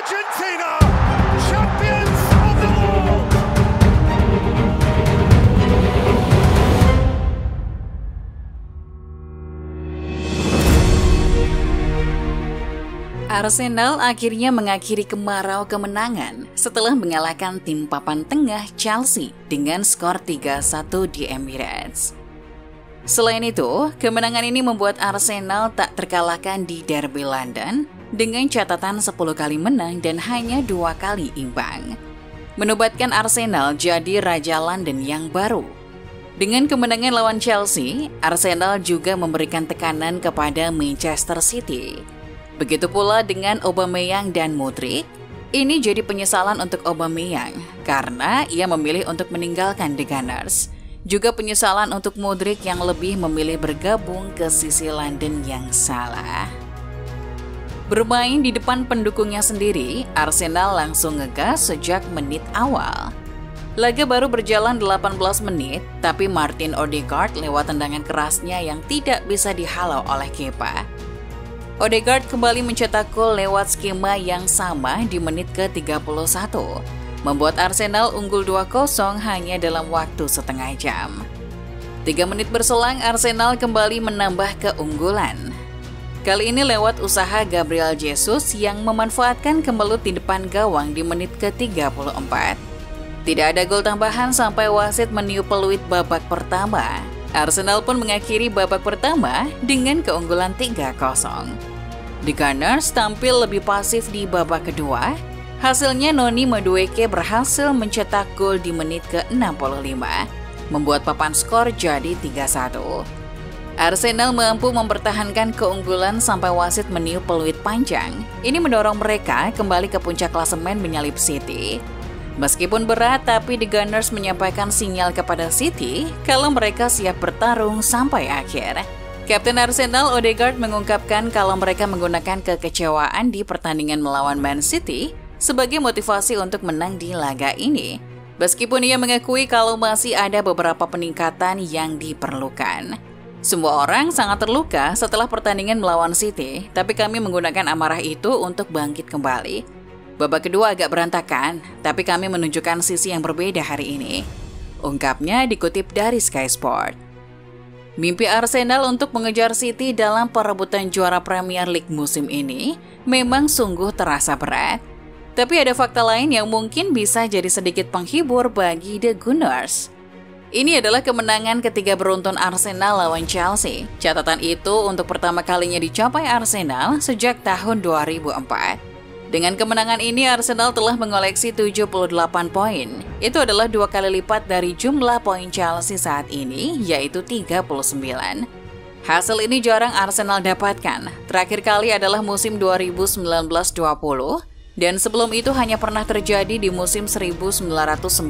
Argentina, champions of the world. Arsenal akhirnya mengakhiri kemarau kemenangan setelah mengalahkan tim papan tengah Chelsea dengan skor 3-1 di Emirates. Selain itu, kemenangan ini membuat Arsenal tak terkalahkan di Derby London dengan catatan 10 kali menang dan hanya 2 kali imbang. Menobatkan Arsenal jadi Raja London yang baru. Dengan kemenangan lawan Chelsea, Arsenal juga memberikan tekanan kepada Manchester City. Begitu pula dengan Aubameyang dan Mudryk. Ini jadi penyesalan untuk Aubameyang karena ia memilih untuk meninggalkan The Gunners. Juga penyesalan untuk Mudryk yang lebih memilih bergabung ke sisi London yang salah. Bermain di depan pendukungnya sendiri, Arsenal langsung ngegas sejak menit awal. Laga baru berjalan 18 menit, tapi Martin Odegaard lewat tendangan kerasnya yang tidak bisa dihalau oleh Kepa. Odegaard kembali mencetak gol lewat skema yang sama di menit ke-31, membuat Arsenal unggul 2-0 hanya dalam waktu setengah jam. 3 menit berselang, Arsenal kembali menambah keunggulan. Kali ini lewat usaha Gabriel Jesus yang memanfaatkan kemelut di depan gawang di menit ke-34. Tidak ada gol tambahan sampai wasit meniup peluit babak pertama. Arsenal pun mengakhiri babak pertama dengan keunggulan 3-0. The Gunners tampil lebih pasif di babak kedua. Hasilnya Noni Madueke berhasil mencetak gol di menit ke-65, membuat papan skor jadi 3-1. Arsenal mampu mempertahankan keunggulan sampai wasit meniup peluit panjang. Ini mendorong mereka kembali ke puncak klasemen menyalip City. Meskipun berat, tapi The Gunners menyampaikan sinyal kepada City kalau mereka siap bertarung sampai akhir. Kapten Arsenal Odegaard mengungkapkan kalau mereka menggunakan kekecewaan di pertandingan melawan Man City sebagai motivasi untuk menang di laga ini. Meskipun ia mengakui kalau masih ada beberapa peningkatan yang diperlukan. Semua orang sangat terluka setelah pertandingan melawan City, tapi kami menggunakan amarah itu untuk bangkit kembali. Babak kedua agak berantakan, tapi kami menunjukkan sisi yang berbeda hari ini. Ungkapnya dikutip dari Sky Sport. Mimpi Arsenal untuk mengejar City dalam perebutan juara Premier League musim ini memang sungguh terasa berat. Tapi ada fakta lain yang mungkin bisa jadi sedikit penghibur bagi The Gunners. Ini adalah kemenangan ketiga beruntun Arsenal lawan Chelsea. Catatan itu untuk pertama kalinya dicapai Arsenal sejak tahun 2004. Dengan kemenangan ini, Arsenal telah mengoleksi 78 poin. Itu adalah 2 kali lipat dari jumlah poin Chelsea saat ini, yaitu 39. Hasil ini jarang Arsenal dapatkan. Terakhir kali adalah musim 2019-20, dan sebelum itu hanya pernah terjadi di musim 1998-99.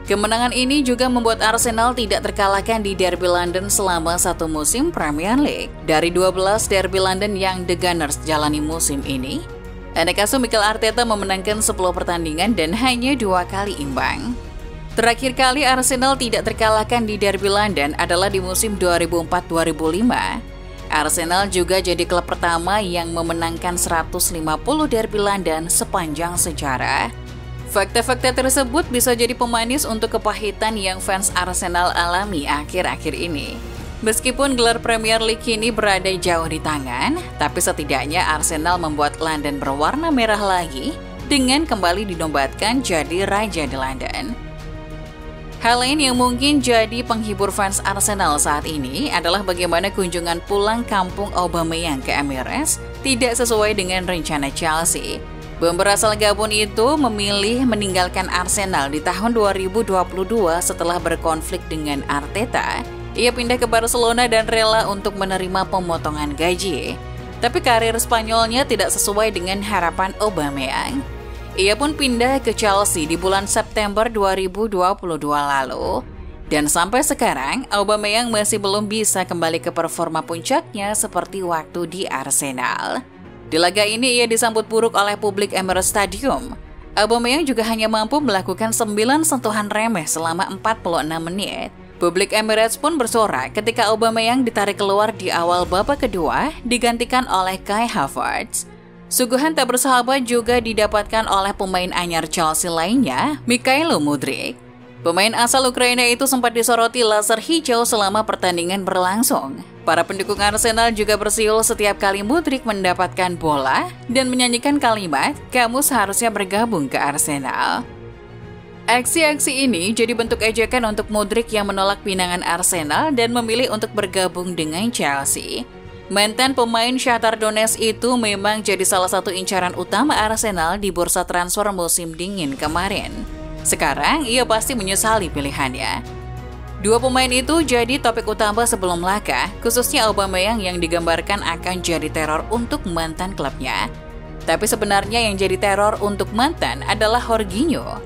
Kemenangan ini juga membuat Arsenal tidak terkalahkan di Derby London selama 1 musim Premier League. Dari 12 Derby London yang The Gunners jalani musim ini, Anekasu Mikel Arteta memenangkan 10 pertandingan dan hanya 2 kali imbang. Terakhir kali Arsenal tidak terkalahkan di Derby London adalah di musim 2004-2005. Arsenal juga jadi klub pertama yang memenangkan 150 Derby London sepanjang sejarah. Fakta-fakta tersebut bisa jadi pemanis untuk kepahitan yang fans Arsenal alami akhir-akhir ini. Meskipun gelar Premier League kini berada jauh di tangan, tapi setidaknya Arsenal membuat London berwarna merah lagi dengan kembali dinobatkan jadi Raja di London. Hal lain yang mungkin jadi penghibur fans Arsenal saat ini adalah bagaimana kunjungan pulang kampung Aubameyang ke Emirates tidak sesuai dengan rencana Chelsea. Bomber asal Gabon itu memilih meninggalkan Arsenal di tahun 2022 setelah berkonflik dengan Arteta. Ia pindah ke Barcelona dan rela untuk menerima pemotongan gaji. Tapi karir Spanyolnya tidak sesuai dengan harapan Aubameyang. Ia pun pindah ke Chelsea di bulan September 2022 lalu. Dan sampai sekarang, Aubameyang masih belum bisa kembali ke performa puncaknya seperti waktu di Arsenal. Di laga ini ia disambut buruk oleh publik Emirates Stadium. Aubameyang juga hanya mampu melakukan 9 sentuhan remeh selama 46 menit. Publik Emirates pun bersorak ketika Aubameyang ditarik keluar di awal babak kedua digantikan oleh Kai Havertz. Suguhan tak bersahabat juga didapatkan oleh pemain anyar Chelsea lainnya, Mikhailo Mudryk. Pemain asal Ukraina itu sempat disoroti laser hijau selama pertandingan berlangsung. Para pendukung Arsenal juga bersiul setiap kali Mudryk mendapatkan bola dan menyanyikan kalimat, "Kamu seharusnya bergabung ke Arsenal." Aksi-aksi ini jadi bentuk ejekan untuk Mudryk yang menolak pinangan Arsenal dan memilih untuk bergabung dengan Chelsea. Mantan pemain Shakhtar Donetsk itu memang jadi salah satu incaran utama Arsenal di bursa transfer musim dingin kemarin. Sekarang ia pasti menyesali pilihannya. Dua pemain itu jadi topik utama sebelum laga, khususnya Aubameyang yang digambarkan akan jadi teror untuk mantan klubnya. Tapi sebenarnya yang jadi teror untuk mantan adalah Jorginho.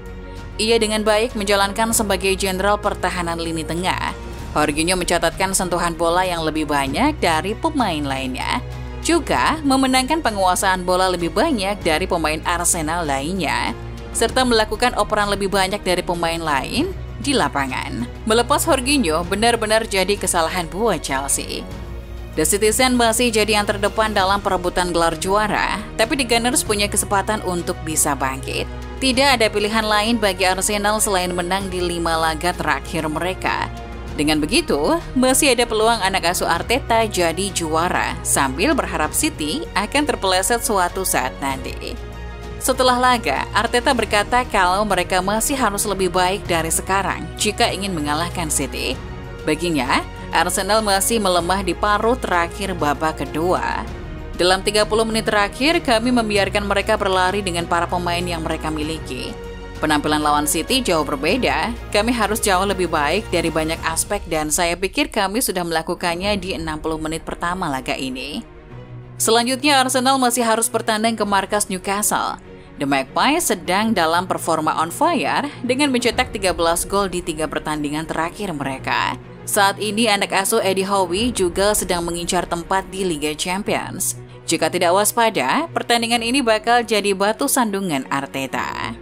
Ia dengan baik menjalankan sebagai jenderal pertahanan lini tengah. Jorginho mencatatkan sentuhan bola yang lebih banyak dari pemain lainnya. Juga memenangkan penguasaan bola lebih banyak dari pemain Arsenal lainnya. Serta melakukan operan lebih banyak dari pemain lain di lapangan. Melepas Jorginho benar-benar jadi kesalahan buat Chelsea. The Citizen masih jadi yang terdepan dalam perebutan gelar juara, tapi The Gunners punya kesempatan untuk bisa bangkit. Tidak ada pilihan lain bagi Arsenal selain menang di 5 laga terakhir mereka. Dengan begitu, masih ada peluang anak asuh Arteta jadi juara, sambil berharap City akan terpeleset suatu saat nanti. Setelah laga, Arteta berkata kalau mereka masih harus lebih baik dari sekarang jika ingin mengalahkan City. Baginya, Arsenal masih melemah di paruh terakhir babak kedua. Dalam 30 menit terakhir, kami membiarkan mereka berlari dengan para pemain yang mereka miliki. Penampilan lawan City jauh berbeda, kami harus jauh lebih baik dari banyak aspek dan saya pikir kami sudah melakukannya di 60 menit pertama laga ini. Selanjutnya, Arsenal masih harus bertandang ke markas Newcastle. The Magpies sedang dalam performa on fire dengan mencetak 13 gol di 3 pertandingan terakhir mereka. Saat ini anak asuh Eddie Howe juga sedang mengincar tempat di Liga Champions. Jika tidak waspada, pertandingan ini bakal jadi batu sandungan Arteta.